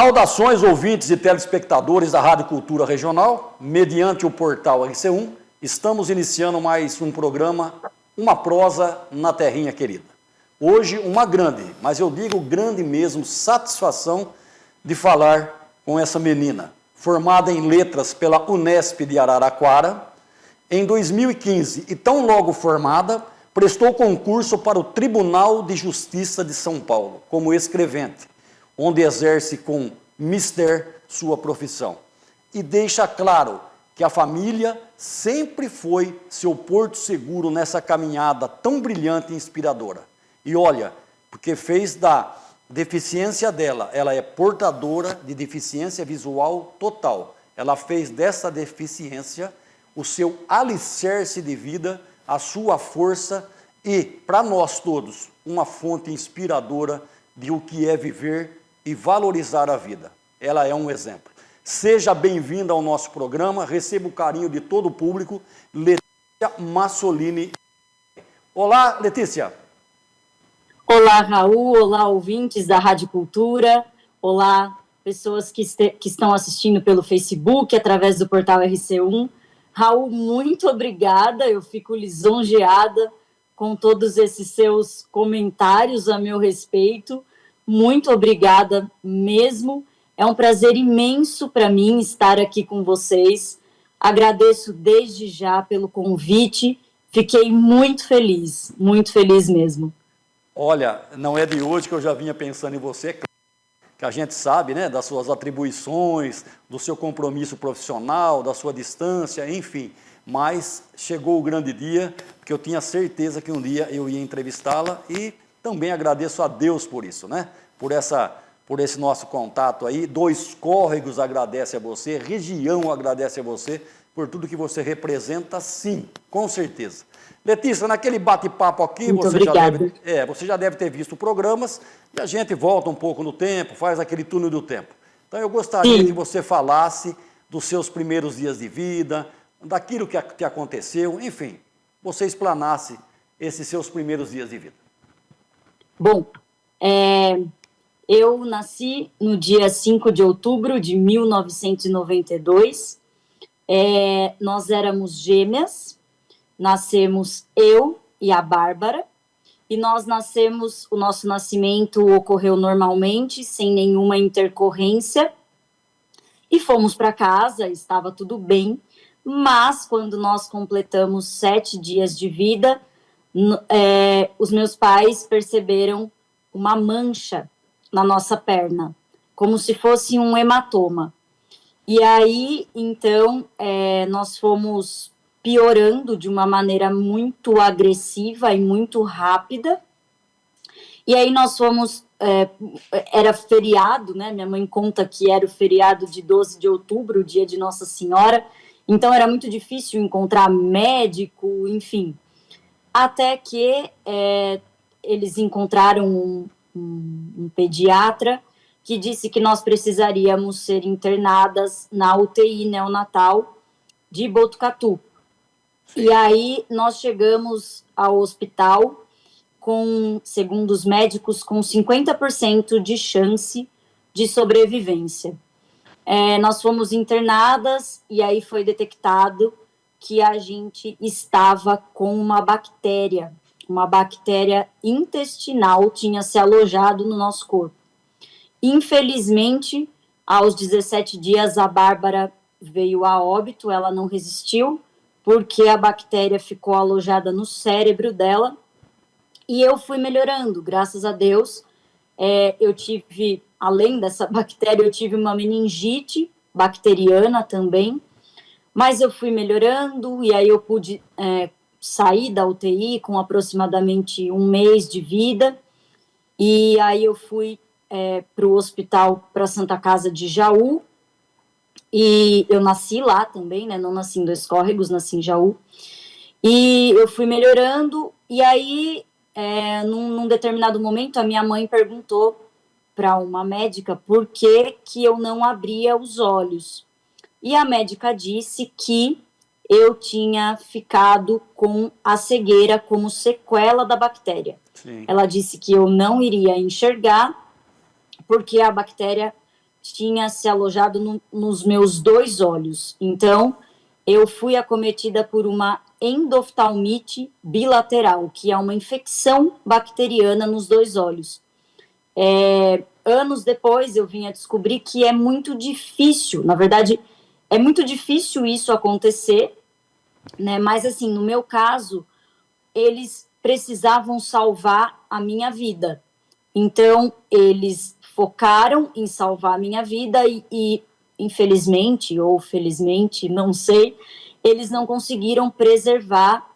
Saudações, ouvintes e telespectadores da Rádio Cultura Regional, mediante o portal RC1, estamos iniciando mais um programa, Uma Prosa na Terrinha Querida. Hoje, uma grande, mas eu digo grande mesmo, satisfação de falar com essa menina, formada em letras pela Unesp de Araraquara, em 2015, e tão logo formada, prestou concurso para o Tribunal de Justiça de São Paulo, como escrevente, onde exerce com mister sua profissão. E deixa claro que a família sempre foi seu porto seguro nessa caminhada tão brilhante e inspiradora. E olha, porque fez da deficiência dela, ela é portadora de deficiência visual total. Ela fez dessa deficiência o seu alicerce de vida, a sua força e, para nós todos, uma fonte inspiradora de o que é viver e valorizar a vida. Ela é um exemplo. Seja bem-vinda ao nosso programa, receba o carinho de todo o público, Letícia Massolini. Olá, Letícia. Olá, Raul, olá, ouvintes da Rádio Cultura, olá, pessoas que estão assistindo pelo Facebook, através do portal RC1. Raul, muito obrigada, eu fico lisonjeada com todos esses seus comentários a meu respeito. Muito obrigada mesmo. É um prazer imenso para mim estar aqui com vocês. Agradeço desde já pelo convite. Fiquei muito feliz mesmo. Olha, não é de hoje que eu já vinha pensando em você, que a gente sabe, né, das suas atribuições, do seu compromisso profissional, da sua distância, enfim. Mas chegou o grande dia, porque eu tinha certeza que um dia eu ia entrevistá-la e também agradeço a Deus por isso, né? Por esse nosso contato aí. Dois Córregos agradece a você, região agradece a você, por tudo que você representa, sim, com certeza. Letícia, naquele bate-papo aqui, você já deve ter visto programas e a gente volta um pouco no tempo, faz aquele túnel do tempo. Então eu gostaria que você falasse dos seus primeiros dias de vida, daquilo que aconteceu, enfim, você explanasse esses seus primeiros dias de vida. Bom, eu nasci no dia 5 de outubro de 1992, nós éramos gêmeas, nascemos eu e a Bárbara, e o nosso nascimento ocorreu normalmente, sem nenhuma intercorrência, e fomos para casa, estava tudo bem, mas quando nós completamos 7 dias de vida, os meus pais perceberam uma mancha na nossa perna, como se fosse um hematoma. E aí, então, nós fomos piorando de uma maneira muito agressiva e muito rápida. E aí nós fomos, era feriado, né? Minha mãe conta que era o feriado de 12 de outubro, o dia de Nossa Senhora. Então era muito difícil encontrar médico, enfim. Até que eles encontraram um pediatra que disse que nós precisaríamos ser internadas na UTI neonatal de Botucatu. E aí nós chegamos ao hospital com, segundo os médicos, com 50% de chance de sobrevivência. Nós fomos internadas e aí foi detectado que a gente estava com uma bactéria intestinal tinha se alojado no nosso corpo. Infelizmente, aos 17 dias, a Bárbara veio a óbito, ela não resistiu, porque a bactéria ficou alojada no cérebro dela, e eu fui melhorando, graças a Deus. Eu tive, além dessa bactéria, eu tive uma meningite bacteriana também, mas eu fui melhorando, e aí eu pude sair da UTI com aproximadamente 1 mês de vida, e aí eu fui para o hospital, para a Santa Casa de Jaú, e eu nasci lá também, né? Não nasci em Dois Córregos, nasci em Jaú. E eu fui melhorando, e aí, num determinado momento, a minha mãe perguntou para uma médica por que eu não abria os olhos. E a médica disse que eu tinha ficado com a cegueira como sequela da bactéria. Sim. Ela disse que eu não iria enxergar, porque a bactéria tinha se alojado nos meus 2 olhos. Então, eu fui acometida por uma endoftalmite bilateral, que é uma infecção bacteriana nos 2 olhos. Anos depois, eu vim a descobrir que é muito difícil, na verdade, é muito difícil isso acontecer, né? Mas, assim, no meu caso, eles precisavam salvar a minha vida. Então, eles focaram em salvar a minha vida e infelizmente, ou felizmente, não sei, eles não conseguiram preservar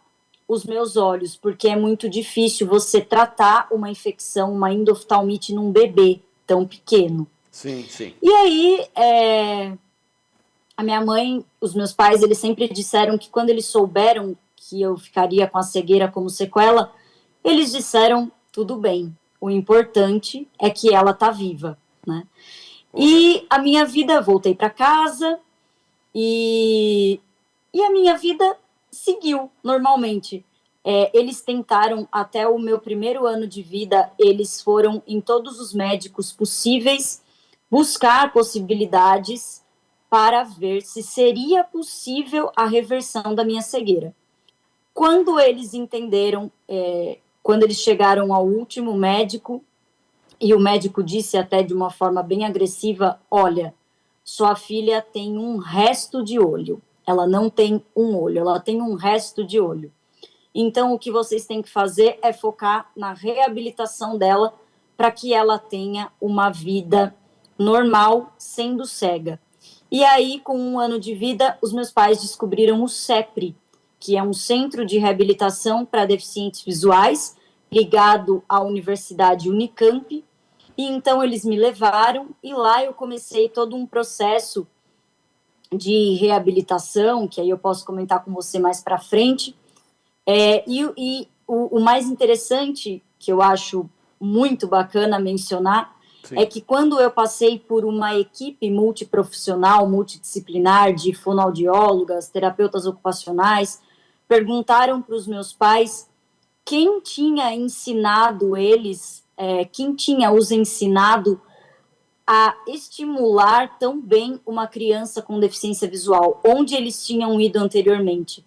os meus olhos, porque é muito difícil você tratar uma infecção, uma endoftalmite num bebê tão pequeno. Sim, sim. E aí, a minha mãe, os meus pais, eles sempre disseram que quando eles souberam que eu ficaria com a cegueira como sequela, eles disseram, tudo bem, o importante é que ela tá viva, né? E a minha vida, voltei para casa e a minha vida seguiu normalmente. Eles tentaram, até o meu primeiro ano de vida, eles foram em todos os médicos possíveis buscar possibilidades para ver se seria possível a reversão da minha cegueira. Quando eles entenderam, quando eles chegaram ao último médico, e o médico disse até de uma forma bem agressiva, olha, sua filha tem um resto de olho, ela não tem um olho, ela tem um resto de olho. Então, o que vocês têm que fazer é focar na reabilitação dela para que ela tenha uma vida normal, sendo cega. E aí, com 1 ano de vida, os meus pais descobriram o CEPRI, que é um centro de reabilitação para deficientes visuais, ligado à Universidade Unicamp. E então eles me levaram e lá eu comecei todo um processo de reabilitação, que aí eu posso comentar com você mais para frente. O mais interessante, que eu acho muito bacana mencionar, Sim. É que quando eu passei por uma equipe multiprofissional, multidisciplinar, de fonoaudiólogas, terapeutas ocupacionais, perguntaram para os meus pais quem tinha ensinado eles, quem tinha os ensinado a estimular tão bem uma criança com deficiência visual, onde eles tinham ido anteriormente.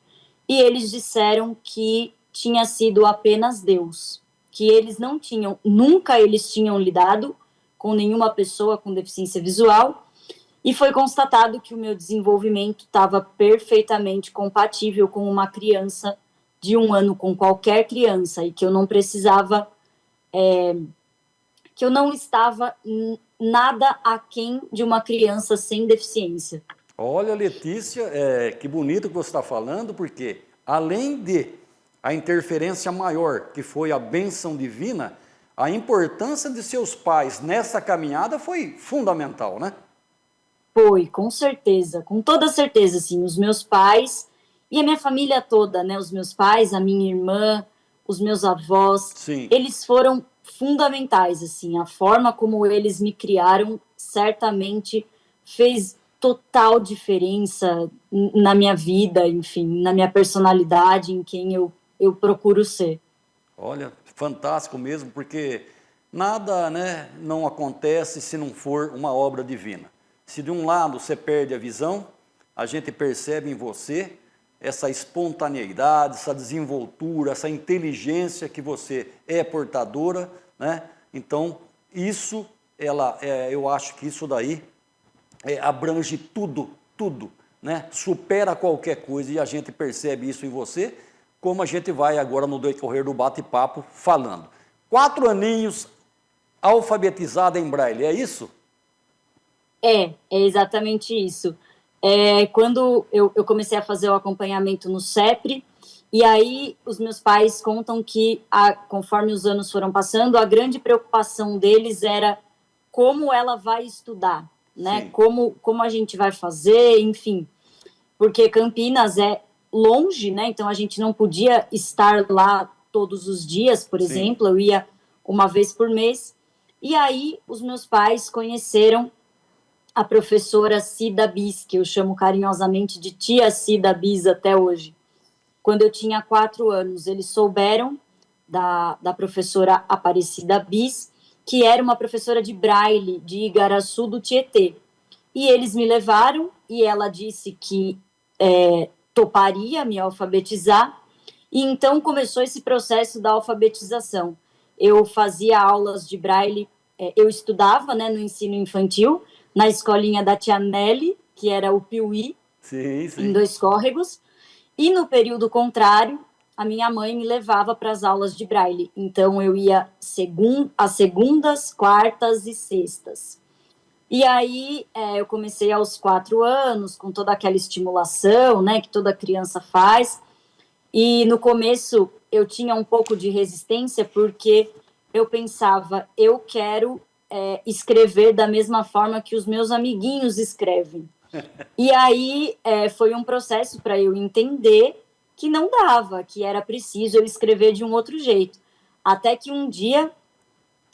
E eles disseram que tinha sido apenas Deus, que eles não tinham, nunca eles tinham lidado com nenhuma pessoa com deficiência visual, e foi constatado que o meu desenvolvimento estava perfeitamente compatível com uma criança de 1 ano, com qualquer criança, e que eu não precisava, que eu não estava nada aquém de uma criança sem deficiência. Olha, Letícia, que bonito que você está falando, porque além de a interferência maior, que foi a bênção divina, a importância de seus pais nessa caminhada foi fundamental, né? Foi, com certeza, com toda certeza, assim, os meus pais e a minha família toda, né, os meus pais, a minha irmã, os meus avós, Sim. Eles foram fundamentais, assim, a forma como eles me criaram certamente fez total diferença na minha vida, enfim, na minha personalidade, em quem eu procuro ser. Olha, fantástico mesmo, porque nada, né, não acontece se não for uma obra divina. Se de um lado você perde a visão, a gente percebe em você essa espontaneidade, essa desenvoltura, essa inteligência que você é portadora, né? Então, isso, eu acho que isso daí abrange tudo, né? Supera qualquer coisa e a gente percebe isso em você, como a gente vai agora no decorrer do bate-papo falando. 4 aninhos alfabetizada em braille, é isso? É exatamente isso. Quando eu comecei a fazer o acompanhamento no CEPRI, e aí os meus pais contam que, conforme os anos foram passando, a grande preocupação deles era como ela vai estudar, né? Como a gente vai fazer, enfim. Porque Campinas é longe, né? Então a gente não podia estar lá todos os dias, por exemplo, eu ia uma vez por mês. E aí os meus pais conheceram a professora Cida Bis, que eu chamo carinhosamente de tia Cida Bis até hoje. Quando eu tinha 4 anos, eles souberam da professora Aparecida Bis, que era uma professora de Braille de Igaraçu do Tietê. E eles me levaram e ela disse que toparia me alfabetizar. E então começou esse processo da alfabetização. Eu fazia aulas de Braille, eu estudava, né, no ensino infantil, na escolinha da Tia Nelly, que era o Piuí, Sim, sim. em Dois Córregos. E no período contrário, a minha mãe me levava para as aulas de Braille. Então eu ia às segundas, quartas e sextas. E aí eu comecei aos 4 anos, com toda aquela estimulação, né, que toda criança faz. E no começo eu tinha um pouco de resistência, porque eu pensava, eu quero escrever da mesma forma que os meus amiguinhos escrevem. E aí foi um processo para eu entender que não dava, que era preciso eu escrever de um outro jeito. Até que um dia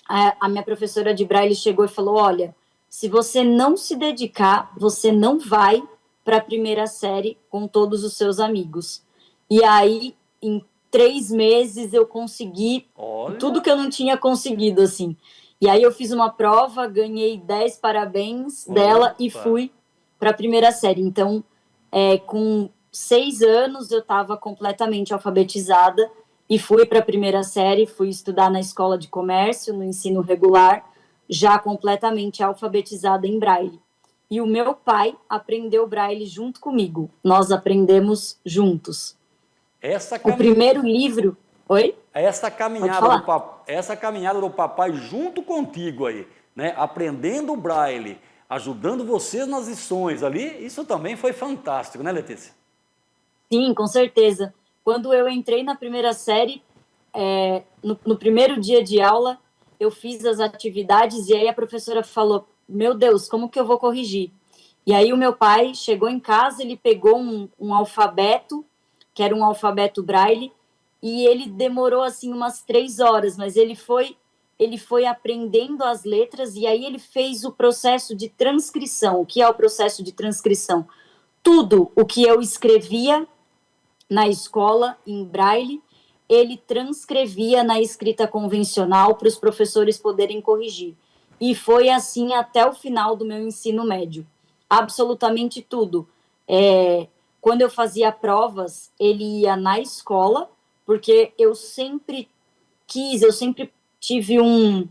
a minha professora de Braille chegou e falou, olha, se você não se dedicar, você não vai para a primeira série com todos os seus amigos. E aí, em 3 meses, eu consegui tudo que eu não tinha conseguido, assim. E aí eu fiz uma prova, ganhei 10 parabéns dela e fui para a primeira série. Então, com 6 anos, eu estava completamente alfabetizada e fui para a primeira série, fui estudar na escola de comércio, no ensino regular, já completamente alfabetizada em Braille. E o meu pai aprendeu Braille junto comigo. Nós aprendemos juntos. O primeiro livro... Oi? Essa caminhada do papai junto contigo aí, né? Aprendendo Braille, ajudando vocês nas lições ali, isso também foi fantástico, né, Letícia? Sim, com certeza. Quando eu entrei na primeira série, no primeiro dia de aula, eu fiz as atividades e aí a professora falou, meu Deus, como que eu vou corrigir? E aí o meu pai chegou em casa, ele pegou um alfabeto, que era um alfabeto Braille, e ele demorou assim umas 3 horas, mas ele foi aprendendo as letras e aí ele fez o processo de transcrição. O que é o processo de transcrição? Tudo o que eu escrevia na escola, em Braille, ele transcrevia na escrita convencional para os professores poderem corrigir. E foi assim até o final do meu ensino médio. Absolutamente tudo. Quando eu fazia provas, ele ia na escola, porque eu sempre tive um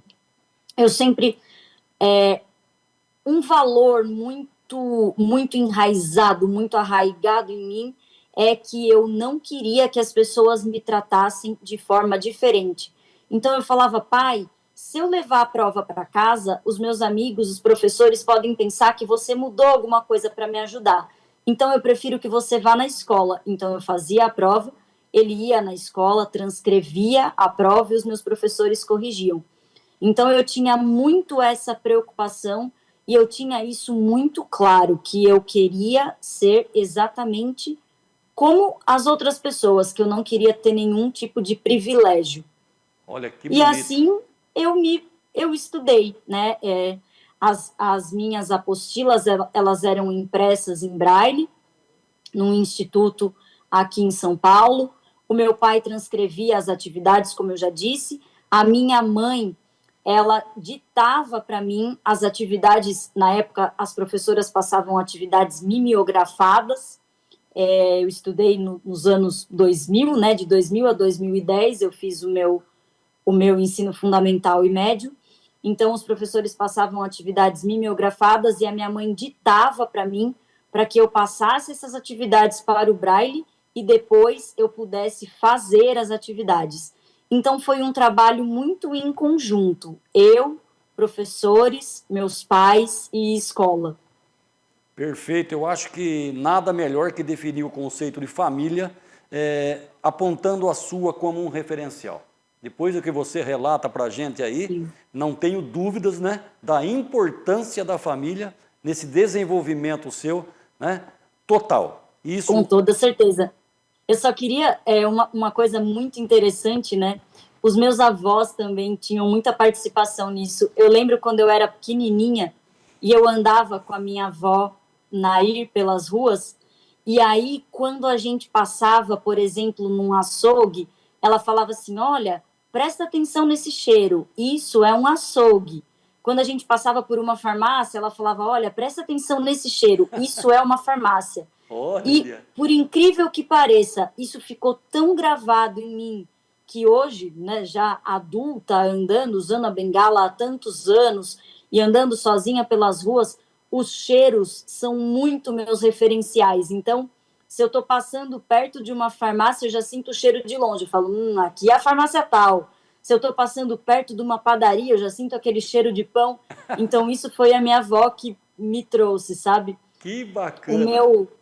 valor muito enraizado, muito arraigado em mim, é que eu não queria que as pessoas me tratassem de forma diferente. Então eu falava, pai, se eu levar a prova para casa, os meus amigos, os professores podem pensar que você mudou alguma coisa para me ajudar. Então eu prefiro que você vá na escola. Então eu fazia a prova, ele ia na escola, transcrevia a prova e os meus professores corrigiam. Então eu tinha muito essa preocupação e eu tinha isso muito claro, que eu queria ser exatamente como as outras pessoas, que eu não queria ter nenhum tipo de privilégio. Olha que bonito. E assim eu estudei, né? As minhas apostilas, elas eram impressas em Braille, num instituto aqui em São Paulo. O meu pai transcrevia as atividades, como eu já disse. A minha mãe, ela ditava para mim as atividades. Na época, as professoras passavam atividades mimeografadas. Eu estudei nos anos 2000, né, de 2000 a 2010, eu fiz o meu ensino fundamental e médio. Então, os professores passavam atividades mimeografadas e a minha mãe ditava para mim, para que eu passasse essas atividades para o Braille e depois eu pudesse fazer as atividades. Então, foi um trabalho muito em conjunto. Eu, professores, meus pais e escola. Perfeito, eu acho que nada melhor que definir o conceito de família apontando a sua como um referencial. Depois do que você relata para a gente aí, sim, não tenho dúvidas, né, da importância da família nesse desenvolvimento seu, né, total. Isso... Com toda certeza. Eu só queria uma coisa muito interessante, né? Os meus avós também tinham muita participação nisso. Eu lembro quando eu era pequenininha e eu andava com a minha avó Nair pelas ruas, e aí quando a gente passava, por exemplo, num açougue, ela falava assim, olha, presta atenção nesse cheiro, isso é um açougue. Quando a gente passava por uma farmácia, ela falava, olha, presta atenção nesse cheiro, isso é uma farmácia. E, Olha. por incrível que pareça, isso ficou tão gravado em mim, que hoje, né, já adulta, andando, usando a bengala há tantos anos, e andando sozinha pelas ruas, os cheiros são muito meus referenciais. Então, se eu estou passando perto de uma farmácia, eu já sinto o cheiro de longe. Eu falo, aqui é a farmácia tal. Se eu estou passando perto de uma padaria, eu já sinto aquele cheiro de pão. Então, isso foi a minha avó que me trouxe, sabe? Que O bacana. meu, Que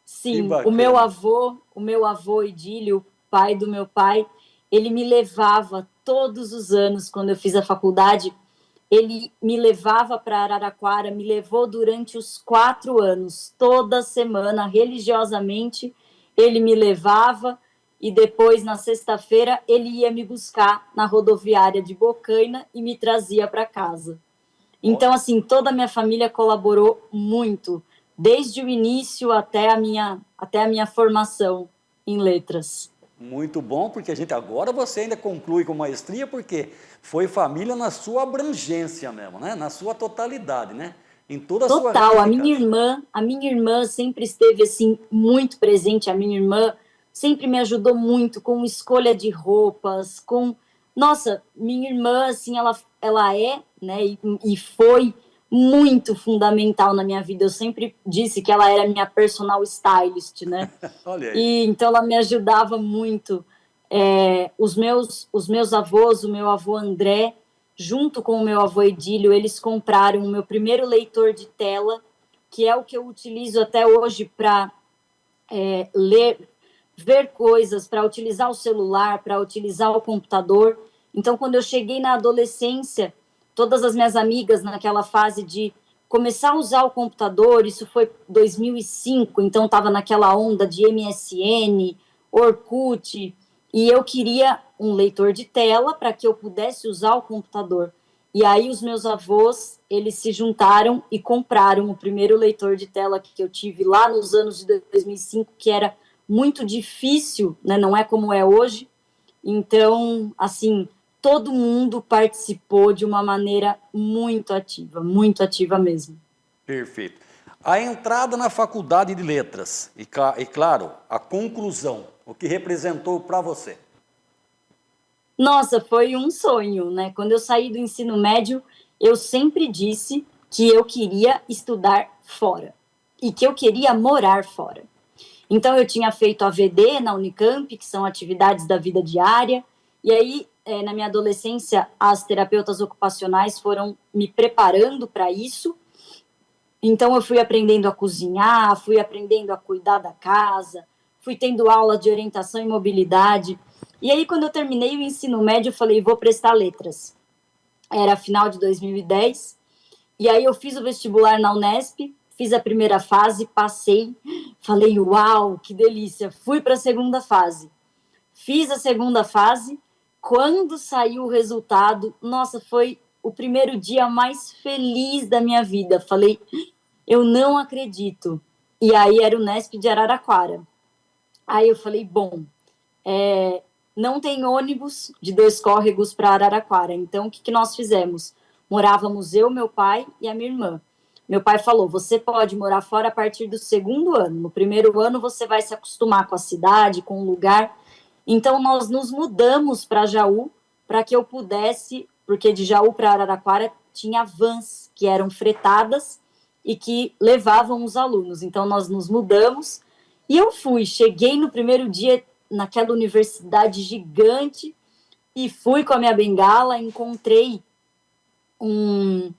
sim, bacana. o meu avô Idílio, pai do meu pai, ele me levava todos os anos, quando eu fiz a faculdade, ele me levava para Araraquara, me levou durante os 4 anos, toda semana, religiosamente, ele me levava e depois, na sexta-feira, ele ia me buscar na rodoviária de Bocaina e me trazia para casa. Ó, Então, assim, toda a minha família colaborou muito, desde o início até a minha formação em letras. muito bom, porque a gente agora você ainda conclui com maestria, porque foi família na sua abrangência mesmo, né? Na sua totalidade, né? Em toda a sua Total, ramificação. a minha irmã sempre esteve assim muito presente. A minha irmã sempre me ajudou muito com escolha de roupas, com nossa, minha irmã assim, ela é, né, e foi muito fundamental na minha vida. Eu sempre disse que ela era minha personal stylist, né? Olha aí. E então ela me ajudava muito. Os meus avós, o meu avô André, junto com o meu avô Edílio, eles compraram o meu primeiro leitor de tela, que é o que eu utilizo até hoje para ler, ver coisas, para utilizar o celular, para utilizar o computador. Então, quando eu cheguei na adolescência, todas as minhas amigas naquela fase de começar a usar o computador, isso foi 2005, então estava naquela onda de MSN, Orkut, e eu queria um leitor de tela para que eu pudesse usar o computador. E aí os meus avós, eles se juntaram e compraram o primeiro leitor de tela que eu tive lá nos anos de 2005, que era muito difícil, né? Não é como é hoje. Então, assim, todo mundo participou de uma maneira muito ativa mesmo. Perfeito. A entrada na faculdade de letras e claro, a conclusão, o que representou para você? Nossa, foi um sonho, né? Quando eu saí do ensino médio, eu sempre disse que eu queria estudar fora e que eu queria morar fora. Então, eu tinha feito AVD na Unicamp, que são atividades da vida diária, e aí, na minha adolescência, as terapeutas ocupacionais foram me preparando para isso. Então, eu fui aprendendo a cozinhar, fui aprendendo a cuidar da casa, fui tendo aula de orientação e mobilidade. E aí, quando eu terminei o ensino médio, eu falei, vou prestar letras. Era final de 2010, e aí eu fiz o vestibular na Unesp, fiz a primeira fase, passei, falei, uau, que delícia. Fui para a segunda fase. Fiz a segunda fase, quando saiu o resultado, nossa, foi o primeiro dia mais feliz da minha vida. Falei, eu não acredito. E aí era o Unesp de Araraquara. Aí eu falei, bom, não tem ônibus de Dois Córregos para Araraquara. Então, o que nós fizemos? Morávamos eu, meu pai e a minha irmã. Meu pai falou, você pode morar fora a partir do segundo ano. No primeiro ano, você vai se acostumar com a cidade, com o lugar. Então, nós nos mudamos para Jaú, para que eu pudesse, porque de Jaú para Araraquara tinha vans que eram fretadas e que levavam os alunos. Então, nós nos mudamos e eu cheguei no primeiro dia naquela universidade gigante e fui com a minha bengala, encontrei um,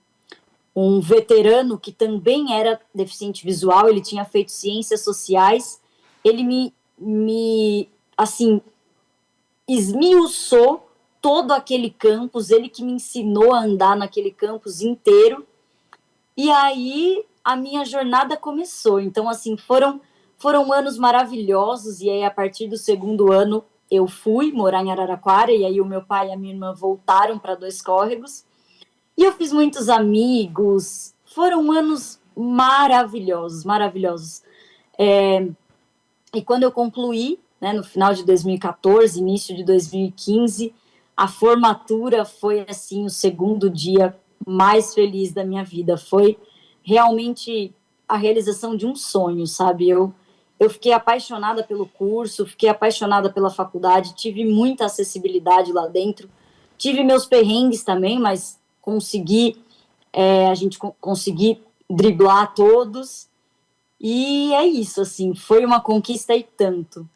um veterano que também era deficiente visual, ele tinha feito ciências sociais, ele assim, esmiuçou todo aquele campus, ele que me ensinou a andar naquele campus inteiro, e aí a minha jornada começou. Então, assim, foram anos maravilhosos, e aí a partir do segundo ano eu fui morar em Araraquara, e aí o meu pai e a minha irmã voltaram para Dois Córregos, e eu fiz muitos amigos, foram anos maravilhosos, maravilhosos. E quando eu concluí, né, no final de 2014, início de 2015, a formatura foi, assim, o segundo dia mais feliz da minha vida. Foi realmente a realização de um sonho, sabe? Eu fiquei apaixonada pelo curso, fiquei apaixonada pela faculdade, tive muita acessibilidade lá dentro, tive meus perrengues também, mas a gente consegui driblar todos, e é isso, assim, foi uma conquista e tanto.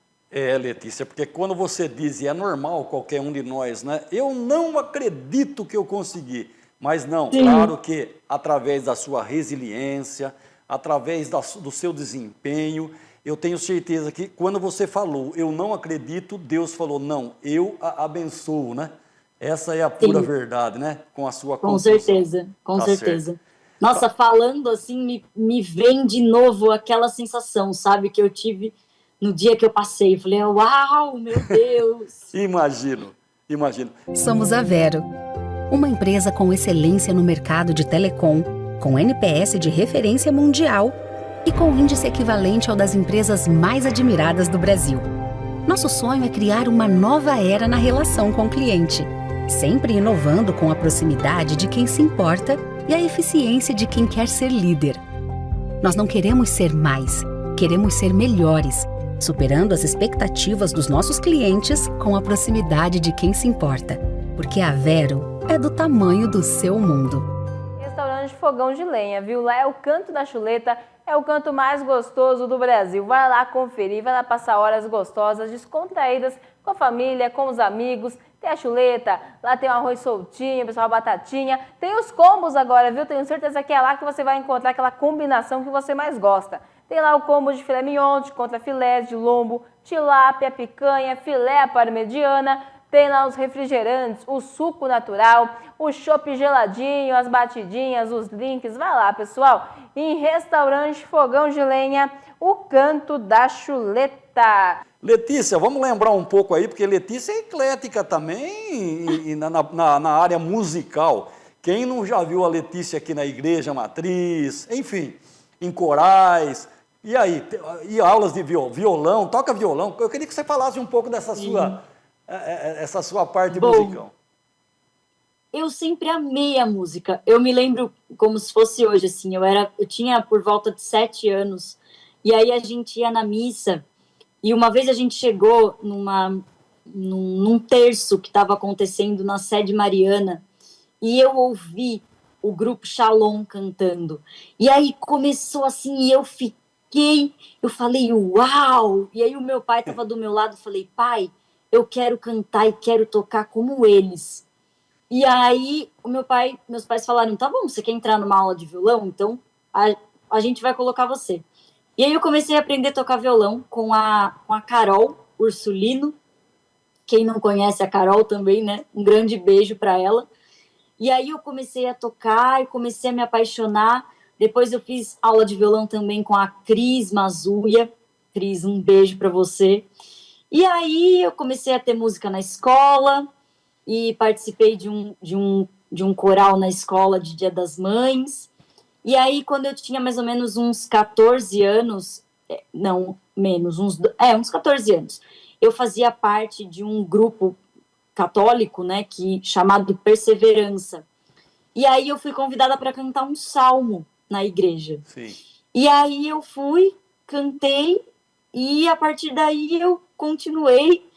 Letícia, porque quando você diz, e é normal qualquer um de nós, né? Eu não acredito que eu consegui. Mas não, Sim. claro que através da sua resiliência, através do seu desempenho, eu tenho certeza que quando você falou, eu não acredito, Deus falou, não, eu a abençoo, né? Essa é a pura verdade, né? Com a sua Com conclusão. certeza, com Tá certeza. certo. Nossa, falando assim, me vem de novo aquela sensação, sabe, que eu tive no dia que eu passei. Eu falei, uau, meu Deus! Imagino, imagino. Somos a Vero, uma empresa com excelência no mercado de telecom, com NPS de referência mundial e com índice equivalente ao das empresas mais admiradas do Brasil. Nosso sonho é criar uma nova era na relação com o cliente, sempre inovando com a proximidade de quem se importa e a eficiência de quem quer ser líder. Nós não queremos ser mais, queremos ser melhores, superando as expectativas dos nossos clientes com a proximidade de quem se importa, porque a Vero é do tamanho do seu mundo. Restaurante Fogão de Lenha, viu? Lá é o Canto da Chuleta, é o canto mais gostoso do Brasil. Vai lá conferir, vai lá passar horas gostosas, descontraídas com a família, com os amigos. Tem a chuleta, lá tem o arroz soltinho, pessoal, a batatinha. Tem os combos agora, viu? Tenho certeza que é lá que você vai encontrar aquela combinação que você mais gosta. Tem lá o combo de filé mignon, de contrafilé, de lombo, tilápia, picanha, filé à parmegiana. Tem lá os refrigerantes, o suco natural, o chopp geladinho, as batidinhas, os drinks. Vai lá, pessoal, em Restaurante Fogão de Lenha, o Canto da Chuleta. Letícia, vamos lembrar um pouco aí, porque Letícia é eclética também na área musical. Quem não já viu a Letícia aqui na Igreja Matriz, enfim, em corais, e aí, e aulas de violão, toca violão. Eu queria que você falasse um pouco dessa sua parte musical. Eu sempre amei a música. Eu me lembro como se fosse hoje, assim, eu tinha por volta de 7 anos, e aí a gente ia na missa, e uma vez a gente chegou num terço que estava acontecendo na sede mariana, e eu ouvi o grupo Shalom cantando. E aí começou assim, e eu falei, uau! E aí o meu pai estava do meu lado, eu falei, pai, eu quero cantar e quero tocar como eles. E aí meus pais falaram, tá bom, você quer entrar numa aula de violão? Então a gente vai colocar você. E aí eu comecei a aprender a tocar violão com a Carol Ursulino. Quem não conhece a Carol também, né? Um grande beijo para ela. E aí eu comecei a tocar e comecei a me apaixonar. Depois eu fiz aula de violão também com a Cris Mazuia. Cris, um beijo para você. E aí eu comecei a ter música na escola e participei de um coral na escola de Dia das Mães. E aí, quando eu tinha mais ou menos uns 14 anos, não, menos, uns 14 anos, eu fazia parte de um grupo católico, né, chamado Perseverança. E aí eu fui convidada para cantar um salmo na igreja. Sim. E aí eu fui, cantei, e a partir daí eu continuei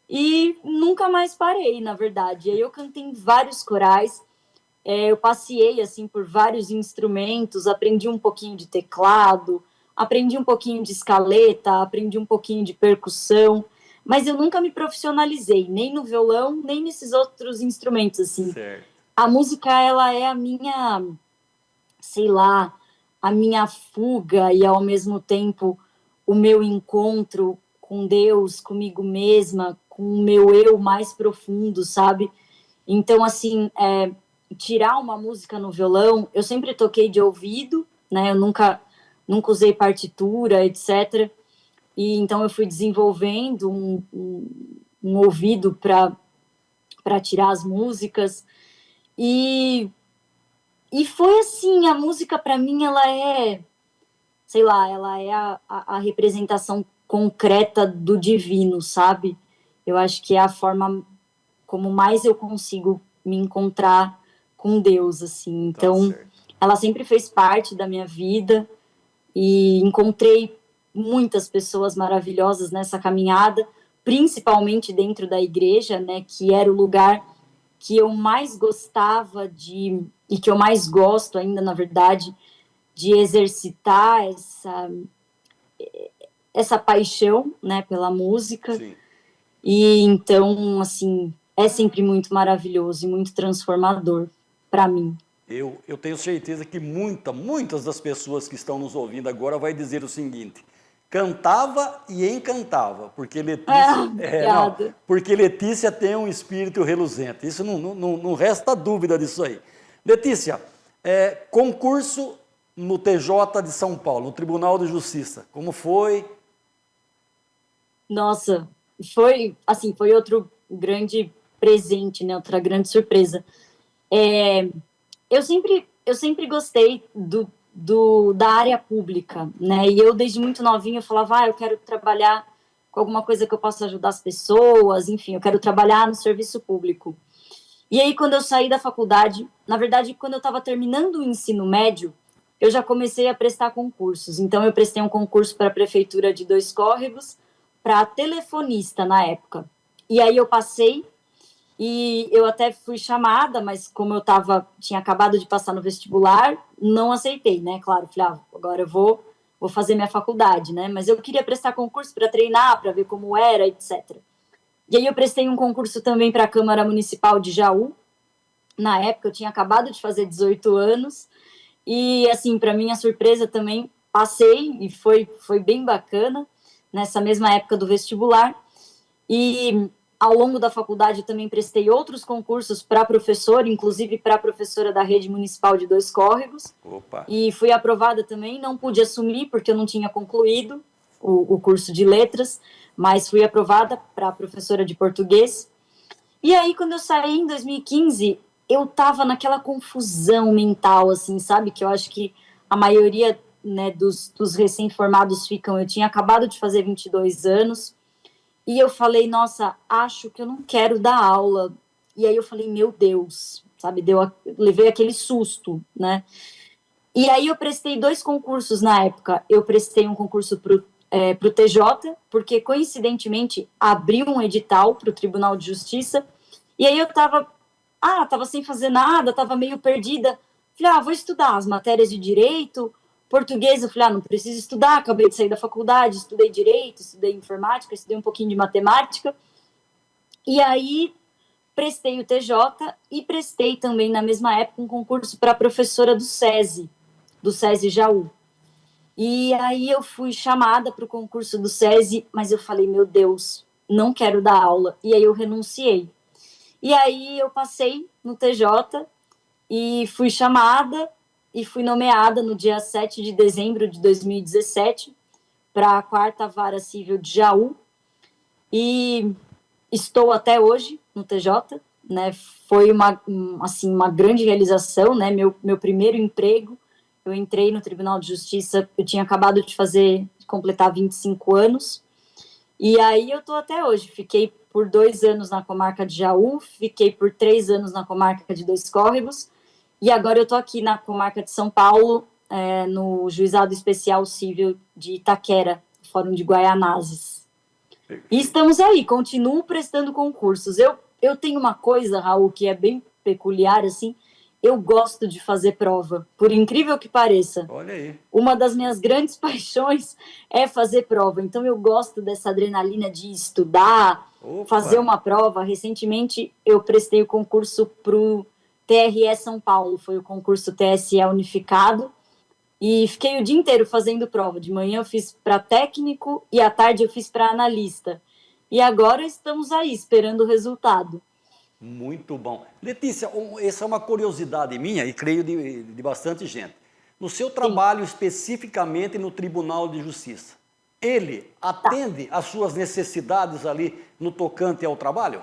e nunca mais parei, na verdade. E aí eu cantei em vários corais, eu passei assim, por vários instrumentos, aprendi um pouquinho de teclado, aprendi um pouquinho de escaleta, aprendi um pouquinho de percussão, mas eu nunca me profissionalizei, nem no violão, nem nesses outros instrumentos, assim. Certo. A música, ela é a minha, sei lá, a minha fuga e, ao mesmo tempo, o meu encontro com Deus, comigo mesma, com o meu eu mais profundo, sabe? Então, assim, tirar uma música no violão, eu sempre toquei de ouvido, né? Eu nunca usei partitura, etc. E então eu fui desenvolvendo um ouvido para tirar as músicas. E foi assim, a música para mim, ela é, sei lá, ela é a representação concreta do divino, sabe? Eu acho que é a forma como mais eu consigo me encontrar com Deus, assim. Então, ela sempre fez parte da minha vida e encontrei muitas pessoas maravilhosas nessa caminhada, principalmente dentro da igreja, né, que era o lugar que eu mais gostava de, e que eu mais gosto ainda, na verdade, de exercitar essa paixão, né, pela música. Sim. E então, assim, é sempre muito maravilhoso e muito transformador para mim. Eu tenho certeza que muitas das pessoas que estão nos ouvindo agora vai dizer o seguinte: cantava e encantava, porque Letícia, porque Letícia tem um espírito reluzente. Isso não resta dúvida disso aí. Letícia, concurso no TJ de São Paulo, no Tribunal de Justiça, como foi? Nossa, foi outro grande presente, né? Outra grande surpresa. Eu sempre gostei da área pública, né? E eu, desde muito novinha, eu falava, eu quero trabalhar com alguma coisa que eu possa ajudar as pessoas, enfim, eu quero trabalhar no serviço público. E aí, quando eu saí da faculdade, na verdade, quando eu estava terminando o ensino médio, eu já comecei a prestar concursos. Então, eu prestei um concurso para a Prefeitura de Dois Córregos, para telefonista na época. E aí eu passei, e eu até fui chamada, mas como eu tinha acabado de passar no vestibular, não aceitei, né? Claro, falei, agora eu vou fazer minha faculdade, né? Mas eu queria prestar concurso para treinar, para ver como era, etc. E aí eu prestei um concurso também para a Câmara Municipal de Jaú. Na época eu tinha acabado de fazer 18 anos. E, assim, para minha surpresa também, passei e foi bem bacana, nessa mesma época do vestibular. E ao longo da faculdade eu também prestei outros concursos para professor, inclusive para professora da rede municipal de Dois Córregos. Opa. E fui aprovada também, não pude assumir porque eu não tinha concluído o curso de letras, mas fui aprovada para professora de português. E aí, quando eu saí em 2015, eu estava naquela confusão mental, assim, sabe? Que eu acho que a maioria, né, dos recém-formados ficam. Eu tinha acabado de fazer 22 anos e eu falei, nossa, acho que eu não quero dar aula. E aí eu falei, meu Deus, sabe, levei aquele susto, né? E aí eu prestei 2 concursos na época. Eu prestei um concurso para o TJ, porque coincidentemente abriu um edital para o Tribunal de Justiça, e aí eu tava sem fazer nada, tava meio perdida. Falei, vou estudar as matérias de direito, português, eu falei, não preciso estudar, acabei de sair da faculdade, estudei direito, estudei informática, estudei um pouquinho de matemática. E aí prestei o TJ e prestei também, na mesma época, um concurso para professora do SESI Jaú. E aí eu fui chamada para o concurso do SESI, mas eu falei, meu Deus, não quero dar aula. E aí eu renunciei. E aí eu passei no TJ e fui chamada e fui nomeada no dia 7 de dezembro de 2017 para a 4ª Vara Civil de Jaú. E estou até hoje no TJ, né? Foi uma grande realização, né? Meu primeiro emprego. Eu entrei no Tribunal de Justiça, eu tinha acabado de completar 25 anos. E aí eu estou até hoje. Fiquei por 2 anos na comarca de Jaú, fiquei por 3 anos na comarca de Dois Córregos, e agora eu estou aqui na comarca de São Paulo, no Juizado Especial Civil de Itaquera, Fórum de Guaianazes. E estamos aí, continuo prestando concursos. Eu tenho uma coisa, Raul, que é bem peculiar, assim, eu gosto de fazer prova, por incrível que pareça. Olha aí. Uma das minhas grandes paixões é fazer prova, então eu gosto dessa adrenalina de estudar, fazer uma prova. Recentemente eu prestei o concurso para o TRE São Paulo, foi o concurso TSE unificado, e fiquei o dia inteiro fazendo prova. De manhã eu fiz para técnico e à tarde eu fiz para analista. E agora estamos aí, esperando o resultado. Muito bom. Letícia, essa é uma curiosidade minha e creio de bastante gente. No seu trabalho, especificamente no Tribunal de Justiça, ele atende às suas necessidades ali no tocante ao trabalho?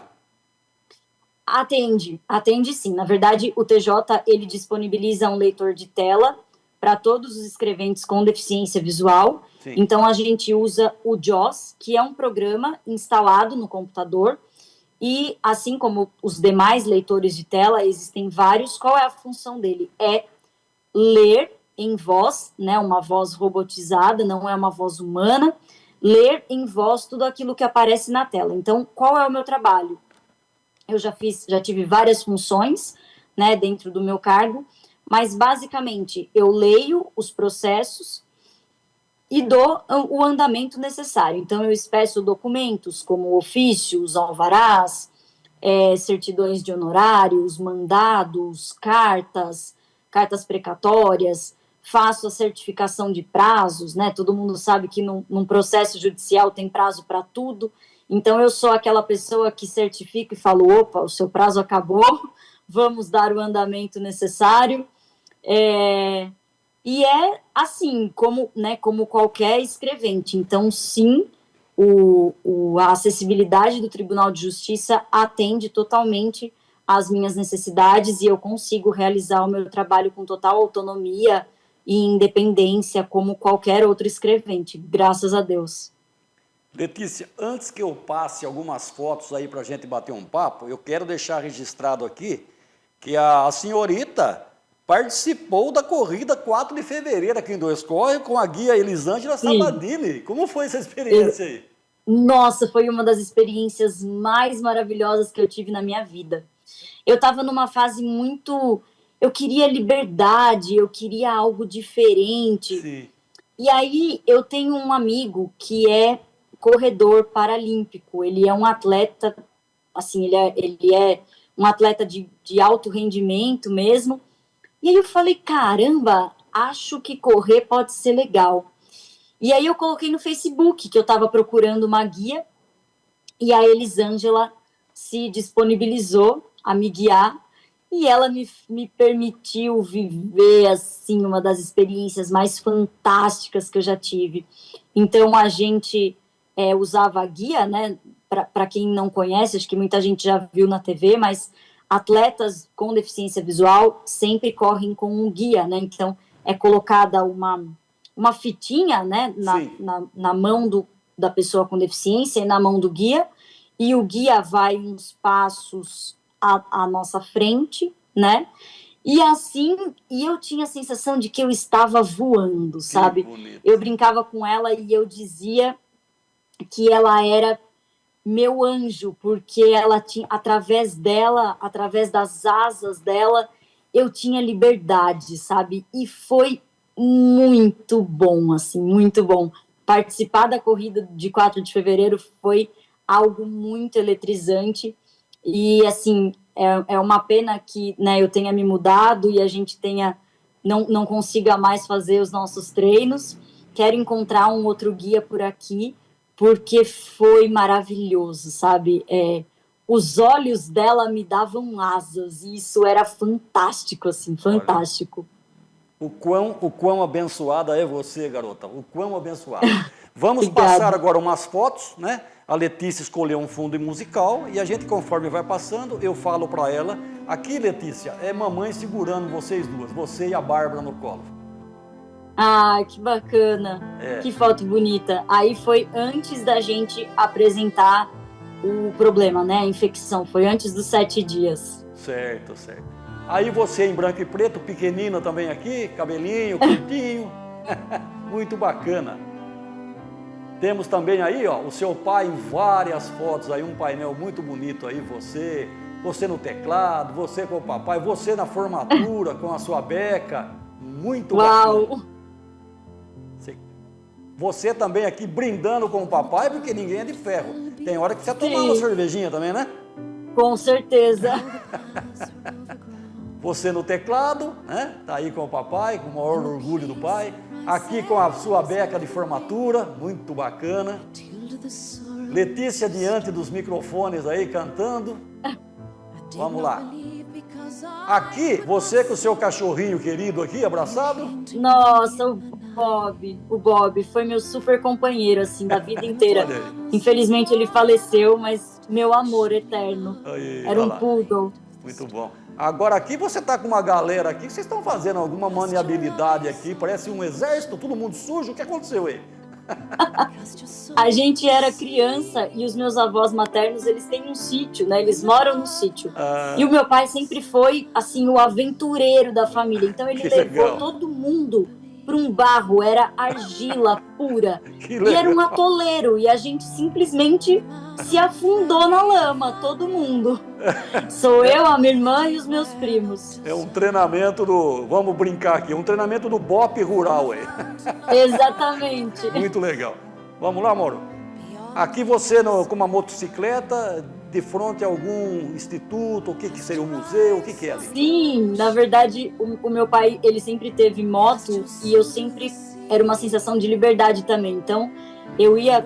Atende sim. Na verdade, o TJ, ele disponibiliza um leitor de tela para todos os escreventes com deficiência visual. Sim. Então, a gente usa o JAWS, que é um programa instalado no computador, E, assim como os demais leitores de tela, existem vários. Qual é a função dele? É ler em voz, né, uma voz robotizada, não é uma voz humana, ler em voz tudo aquilo que aparece na tela. Então, qual é o meu trabalho? Eu já tive várias funções, né, dentro do meu cargo, mas basicamente eu leio os processos e dou o andamento necessário. Então, eu expresso documentos como ofícios, alvarás, certidões de honorários, mandados, cartas precatórias, faço a certificação de prazos, né? Todo mundo sabe que num processo judicial tem prazo para tudo. Então, eu sou aquela pessoa que certifica e falo, opa, o seu prazo acabou, vamos dar o andamento necessário. E é assim, como qualquer escrevente. Então, sim, a acessibilidade do Tribunal de Justiça atende totalmente às minhas necessidades e eu consigo realizar o meu trabalho com total autonomia e independência, como qualquer outro escrevente, graças a Deus. Letícia, antes que eu passe algumas fotos aí para a gente bater um papo, eu quero deixar registrado aqui que a senhorita participou da corrida 4 de fevereiro aqui em Dois Córregos com a guia Elisângela Sabadini. Como foi essa experiência aí? Nossa, foi uma das experiências mais maravilhosas que eu tive na minha vida. Eu estava numa fase muito... Eu queria liberdade, eu queria algo diferente. Sim. E aí eu tenho um amigo que é corredor paralímpico. Ele é um atleta, assim, ele é um atleta de alto rendimento mesmo. E aí eu falei, caramba, acho que correr pode ser legal. E aí eu coloquei no Facebook que eu estava procurando uma guia e a Elisângela se disponibilizou a me guiar e ela me permitiu viver, assim, uma das experiências mais fantásticas que eu já tive. Então, a gente usava a guia, né? Para quem não conhece, acho que muita gente já viu na TV, mas atletas com deficiência visual sempre correm com um guia, né? Então, é colocada uma fitinha, né, na mão da pessoa com deficiência e na mão do guia, e o guia vai uns passos à nossa frente, né? E assim, eu tinha a sensação de que eu estava voando, sabe? Eu brincava com ela e eu dizia que ela era meu anjo, porque ela tinha, através dela, através das asas dela, eu tinha liberdade, sabe? E foi muito bom, assim, muito bom. Participar da corrida de 4 de fevereiro foi algo muito eletrizante e, assim, é uma pena que, né, eu tenha me mudado e a gente não consiga mais fazer os nossos treinos. Quero encontrar um outro guia por aqui, porque foi maravilhoso, sabe? Os olhos dela me davam asas e isso era fantástico, assim, fantástico. O quão abençoada é você, garota, o quão abençoada. Vamos passar agora umas fotos, né? A Letícia escolheu um fundo musical e a gente, conforme vai passando, eu falo para ela, aqui, Letícia, é mamãe segurando vocês duas, você e a Bárbara no colo. Ah, que bacana, que foto bonita. Aí foi antes da gente apresentar o problema, né, a infecção, foi antes dos 7 dias. Certo, certo. Aí você em branco e preto, pequenina também aqui, cabelinho, curtinho, muito bacana. Temos também aí, ó, o seu pai em várias fotos aí, um painel muito bonito aí, você no teclado, você com o papai, você na formatura com a sua beca, muito bacana. Você também aqui brindando com o papai, porque ninguém é de ferro. Tem hora que você tomar uma cervejinha também, né? Com certeza. Você no teclado, né? Tá aí com o papai, com o maior orgulho do pai. Aqui com a sua beca de formatura, muito bacana. Letícia diante dos microfones aí, cantando. Vamos lá. Aqui, você com o seu cachorrinho querido aqui, abraçado. Nossa, o Bob foi meu super companheiro, assim, da vida inteira. Infelizmente ele faleceu, mas meu amor eterno. Aí, era um poodle. Muito bom. Agora aqui você tá com uma galera aqui, vocês estão fazendo alguma maniabilidade aqui, parece um exército, todo mundo sujo, o que aconteceu aí? A gente era criança e os meus avós maternos, eles têm um sítio, né? Eles moram no sítio. E o meu pai sempre foi, assim, o aventureiro da família. Então ele levou todo mundo para um barro, era argila pura. E era um atoleiro e a gente simplesmente se afundou na lama, todo mundo. Sou eu, a minha irmã e os meus primos. É um treinamento vamos brincar aqui, um treinamento do BOP rural aí. Exatamente. Muito legal. Vamos lá, Mauro. Aqui você com uma motocicleta, de frente a algum instituto, o que seria um museu, o que é ali? Sim, na verdade, o meu pai, ele sempre teve moto e eu sempre, era uma sensação de liberdade também. Então, eu ia,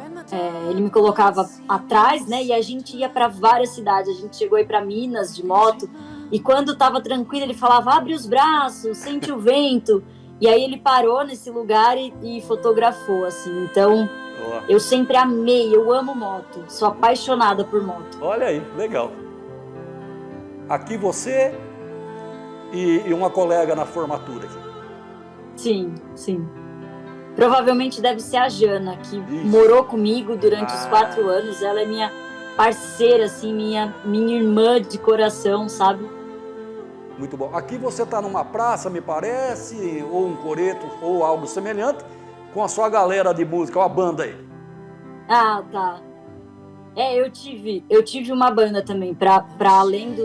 ele me colocava atrás, né, e a gente ia para várias cidades. A gente chegou aí para Minas de moto e quando estava tranquilo, ele falava, abre os braços, sente o vento. E aí ele parou nesse lugar e fotografou, assim. Então, eu sempre amei, eu amo moto, sou apaixonada por moto. Olha aí, legal. Aqui você e uma colega na formatura aqui. Sim, sim. Provavelmente deve ser a Jana, que morou comigo durante os 4 anos. Ela é minha parceira, assim, minha irmã de coração, sabe? Muito bom. Aqui você está numa praça, me parece, ou um coreto, ou algo semelhante, com a sua galera de música, uma banda aí. Ah, tá. Eu tive uma banda também, para além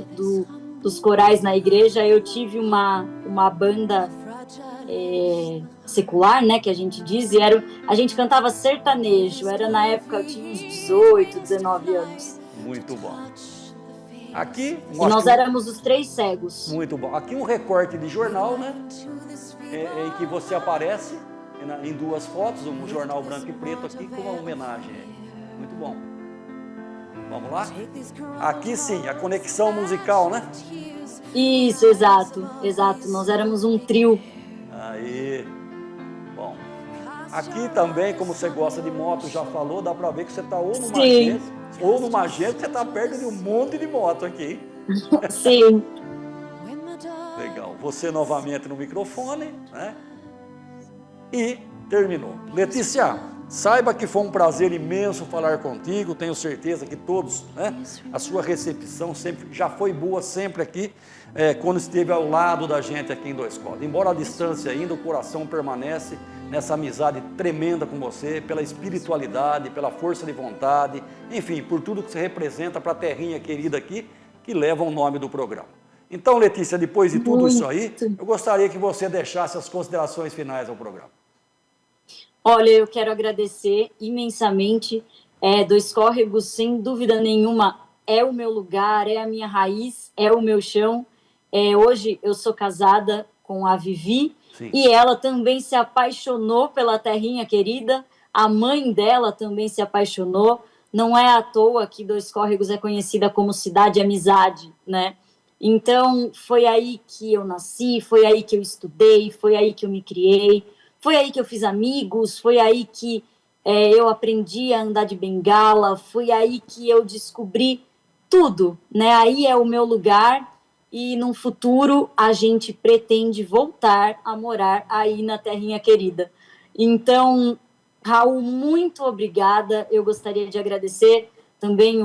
dos corais na igreja, eu tive uma banda secular, né, que a gente diz, e a gente cantava sertanejo, era na época, eu tinha uns 18, 19 anos. Muito bom. Aqui... E nós éramos os 3 cegos. Muito bom. Aqui um recorte de jornal, né, em que você aparece em 2 fotos, um jornal branco e preto aqui com uma homenagem. Muito bom. Vamos lá? Aqui sim, a conexão musical, né? Isso, exato. Nós éramos um trio. Aí, bom. Aqui também, como você gosta de moto, já falou, dá pra ver que você tá ou numa agência, você tá perto de um monte de moto aqui. Sim. Legal. Você novamente no microfone, né? E terminou. Letícia, saiba que foi um prazer imenso falar contigo, tenho certeza que todos, né? A sua recepção sempre já foi boa, sempre aqui, quando esteve ao lado da gente aqui em Dois Cotas. Embora a distância ainda, o coração permanece nessa amizade tremenda com você, pela espiritualidade, pela força de vontade, enfim, por tudo que você representa para a terrinha querida aqui, que leva o nome do programa. Então, Letícia, depois de tudo isso aí, eu gostaria que você deixasse as considerações finais ao programa. Olha, eu quero agradecer imensamente. Dois Córregos, sem dúvida nenhuma, é o meu lugar, é a minha raiz, é o meu chão. Hoje eu sou casada com a Vivi. Sim. E ela também se apaixonou pela terrinha querida. A mãe dela também se apaixonou. Não é à toa que Dois Córregos é conhecida como cidade amizade, né? Então, foi aí que eu nasci, foi aí que eu estudei, foi aí que eu me criei, foi aí que eu fiz amigos, foi aí que eu aprendi a andar de bengala, foi aí que eu descobri tudo, né? Aí é o meu lugar e, no futuro, a gente pretende voltar a morar aí na terrinha querida. Então, Raul, muito obrigada. Eu gostaria de agradecer também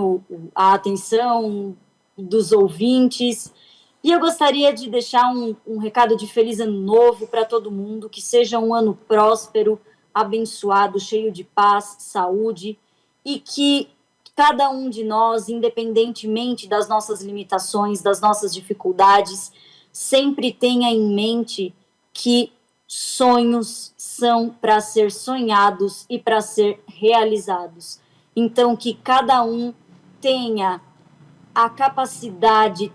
a atenção dos ouvintes. E eu gostaria de deixar um recado de feliz ano novo para todo mundo, que seja um ano próspero, abençoado, cheio de paz, saúde, e que cada um de nós, independentemente das nossas limitações, das nossas dificuldades, sempre tenha em mente que sonhos são para ser sonhados e para ser realizados. Então, que cada um tenha a capacidade,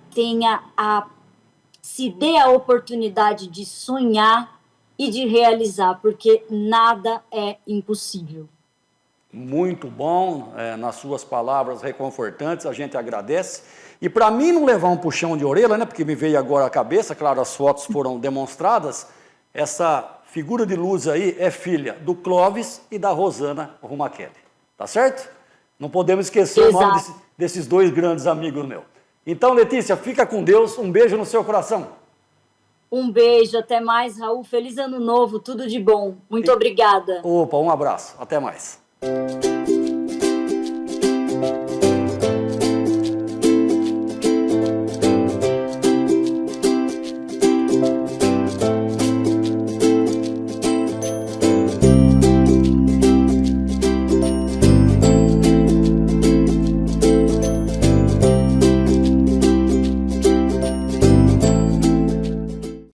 se dê a oportunidade de sonhar e de realizar, porque nada é impossível. Muito bom, nas suas palavras reconfortantes, a gente agradece. E para mim não levar um puxão de orelha, né, porque me veio agora à cabeça, claro, as fotos foram demonstradas, essa figura de luz aí é filha do Clóvis e da Rosana Rumachelli, tá certo? Não podemos esquecer o nome desses 2 grandes amigos meus. Então, Letícia, fica com Deus, um beijo no seu coração. Um beijo, até mais, Raul. Feliz ano novo, tudo de bom. Muito obrigada. Opa, um abraço. Até mais.